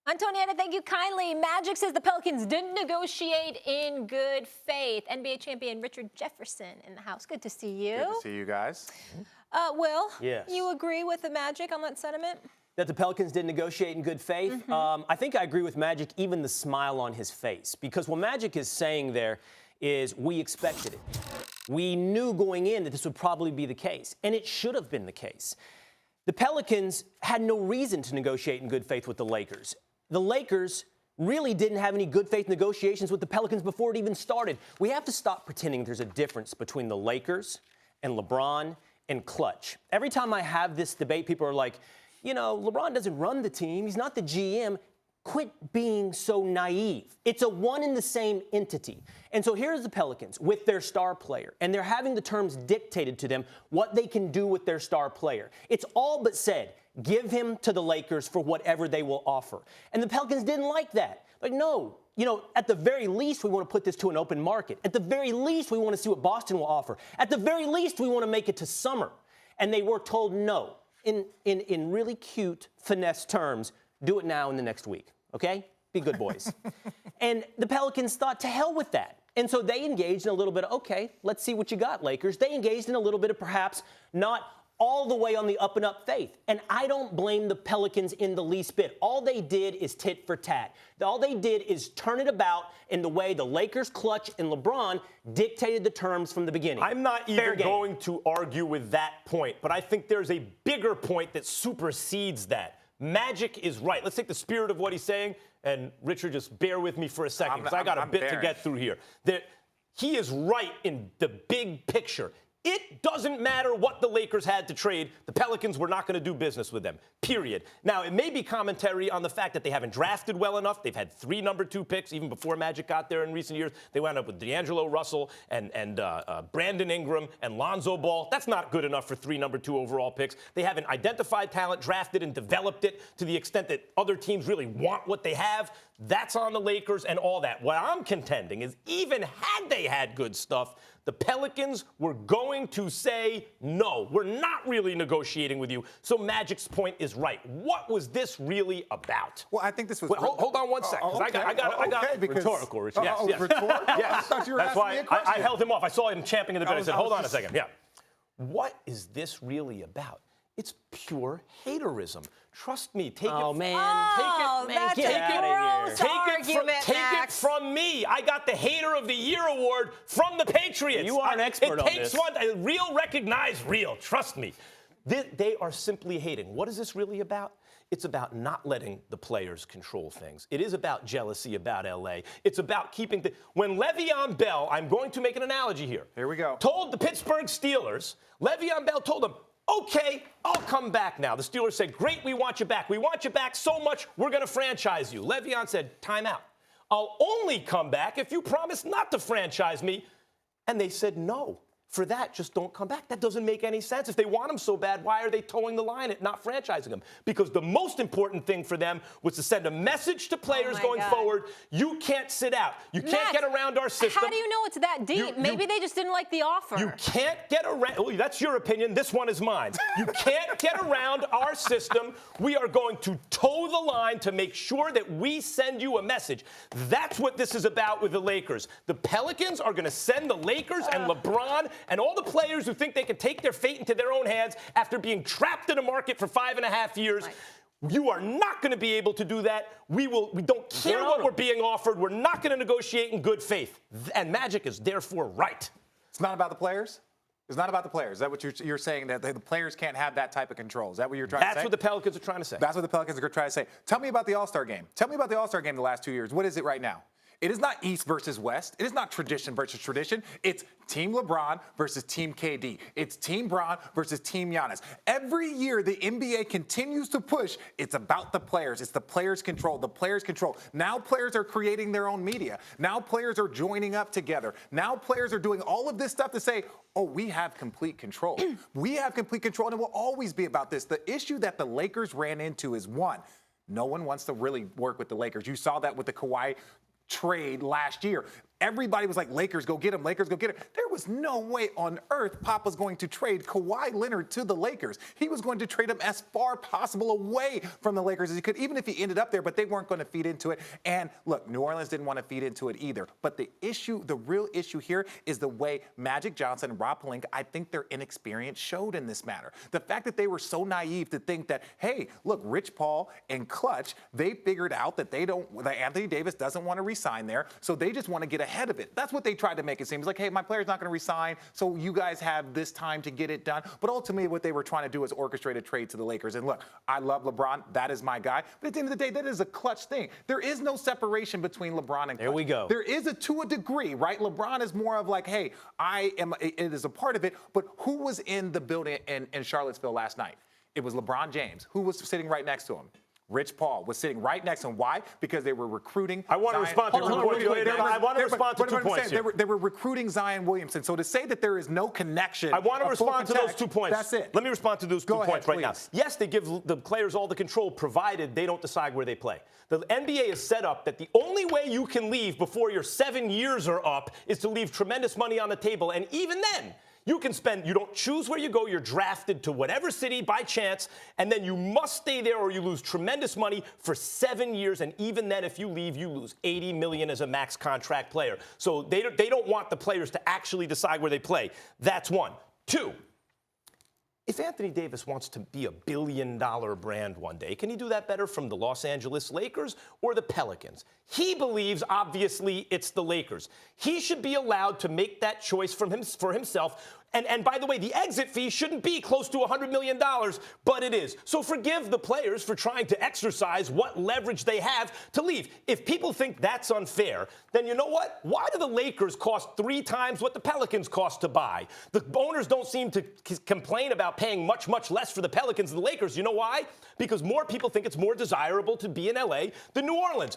Antonietta, thank you kindly. Magic says the Pelicans didn't negotiate in good faith. NBA champion Richard Jefferson in the house. Good to see you. Good to see you guys. Will, yes. You agree with the Magic on that sentiment? That the Pelicans didn't negotiate in good faith? I think I agree with Magic, even the smile on his face. Because what Magic is saying there is we expected it. We knew going in that this would probably be the case, and it should have been the case. The Pelicans had no reason to negotiate in good faith with the Lakers. The Lakers really didn't have any good faith negotiations with the Pelicans before it even started. We have to stop pretending there's a difference between the Lakers and LeBron and Klutch. Every time I have this debate, people are like, you know, LeBron doesn't run the team. He's not the GM. Quit being so naive. It's a one and the same entity. And so here's the Pelicans with their star player, and they're having the terms dictated to them what they can do with their star player. It's all but said, give him to the Lakers for whatever they will offer. And the Pelicans didn't like that. Like, no, you know, at the very least, we want to put this to an open market. At the very least, we want to see what Boston will offer. At the very least, we want to make it to summer. And they were told no. In really cute finesse terms, do it now in the next week. Okay? Be good boys. And the Pelicans thought, to hell with that. And so they engaged in a little bit of, okay, let's see what you got, Lakers. They engaged in a little bit of perhaps not all the way on the up and up faith. And I don't blame the Pelicans in the least bit. All they did is tit for tat. All they did is turn it about in the way the Lakers, Klutch, and LeBron dictated the terms from the beginning. I'm not even going to argue with that point, but I think there's a bigger point that supersedes that. Magic is right. Let's take the spirit of what he's saying, and Richard, just bear with me for a second, because I got a bit to get through here. That he is right in the big picture. It doesn't matter what the Lakers had to trade. The Pelicans were not going to do business with them, period. Now, it may be commentary on the fact that they haven't drafted well enough. They've had 3 number 2 picks, even before Magic got there in recent years. They wound up with D'Angelo Russell and Brandon Ingram and Lonzo Ball. That's not good enough for 3 number 2 overall picks. They haven't identified talent, drafted and developed it to the extent that other teams really want what they have. That's on the Lakers and all that. What I'm contending is even had they had good stuff, the Pelicans were going to say, no, we're not really negotiating with you. So Magic's point is right. What was this really about? Well, I think this was... Wait, hold on one second. Okay. I got rhetorical, Richard. Yes. Rhetorical? Yes. I thought you were That's asking why me a question. I held him off. I saw him champing in the bed. I said, hold on a second. Yeah. What is this really about? It's pure haterism. Trust me. Take it. Get Take it from me. I got the Hater of the Year award from the Patriots. You are an expert on this. It takes one. Real recognize real. Trust me. They are simply hating. What is this really about? It's about not letting the players control things. It is about jealousy about L.A. It's about keeping when Le'Veon Bell, I'm going to make an analogy here. Here we go. Told the Pittsburgh Steelers, Le'Veon Bell told them, okay, I'll come back now. The Steelers said, great, we want you back. We want you back so much, we're going to franchise you. Le'Veon said, time out. I'll only come back if you promise not to franchise me. And they said, no. For that, just don't come back. That doesn't make any sense. If they want him so bad, why are they towing the line at not franchising him? Because the most important thing for them was to send a message to players going forward, you can't sit out. You can't get around our system. How do you know it's that deep? Maybe they just didn't like the offer. You can't get around. Oh, that's your opinion. This one is mine. You can't get around our system. We are going to toe the line to make sure that we send you a message. That's what this is about with the Lakers. The Pelicans are going to send the Lakers and LeBron and all the players who think they can take their fate into their own hands after being trapped in a market for 5.5 years. Right. You are not going to be able to do that. We don't care what we're being offered. We're not going to negotiate in good faith. And Magic is therefore right. It's not about the players? It's not about the players. Is that what you're saying, that the players can't have that type of control? Is that what you're trying to say? That's what the Pelicans are trying to say. That's what the Pelicans are trying to say. Tell me about the All-Star game. Tell me about the All-Star game the last 2 years. What is it right now? It is not East versus West. It is not tradition versus tradition. It's Team LeBron versus Team KD. It's Team Bron versus Team Giannis. Every year, the NBA continues to push. It's about the players. It's the players' control. The players' control. Now players are creating their own media. Now players are joining up together. Now players are doing all of this stuff to say, oh, we have complete control. We have complete control, and it will always be about this. The issue that the Lakers ran into is, one, no one wants to really work with the Lakers. You saw that with the Kawhi trade last year. Everybody was like, Lakers, go get him. Lakers, go get him. There was no way on earth Pop was going to trade Kawhi Leonard to the Lakers. He was going to trade him as far possible away from the Lakers as he could, even if he ended up there, but they weren't going to feed into it. And look, New Orleans didn't want to feed into it either. But the real issue here is the way Magic Johnson and Rob Pelinka, I think their inexperience showed in this matter. The fact that they were so naive to think that, hey, look, Rich Paul and Klutch, they figured out that that Anthony Davis doesn't want to resign there, so they just want to get ahead of it. That's what they tried to make it seem. It's like, hey, my player's not going to resign, so you guys have this time to get it done. But ultimately, what they were trying to do is orchestrate a trade to the Lakers. And look, I love LeBron. That is my guy. But at the end of the day, that is a Klutch thing. There is no separation between LeBron and Klutch. There we go. There is to a degree, right? LeBron is more of like, hey, it is a part of it. But who was in the building in Charlottesville last night? It was LeBron James. Who was sitting right next to him? Rich Paul was sitting right next to him. Why? Because they were recruiting. I want to respond to 2 points. I want to respond to 2 points here. They were recruiting Zion Williamson. So to say that there is no connection. I want to respond to those 2 points. That's it. Let me respond to those 2 points right now. Please. Yes, they give the players all the control, provided they don't decide where they play. The NBA is set up that the only way you can leave before your 7 years are up is to leave tremendous money on the table. And even then, you don't choose where you go. You're drafted to whatever city by chance, and then you must stay there or you lose tremendous money for 7 years. And even then, if you leave, you lose $80 million as a max contract player. So they don't want the players to actually decide where they play. That's one. Two, if Anthony Davis wants to be a billion-dollar brand one day, can he do that better from the Los Angeles Lakers or the Pelicans? He believes, obviously, it's the Lakers. He should be allowed to make that choice for himself. And by the way, the exit fee shouldn't be close to $100 million, but it is. So forgive the players for trying to exercise what leverage they have to leave. If people think that's unfair, then you know what? Why do the Lakers cost 3 times what the Pelicans cost to buy? The owners don't seem to complain about paying much, much less for the Pelicans than the Lakers. You know why? Because more people think it's more desirable to be in L.A. than New Orleans.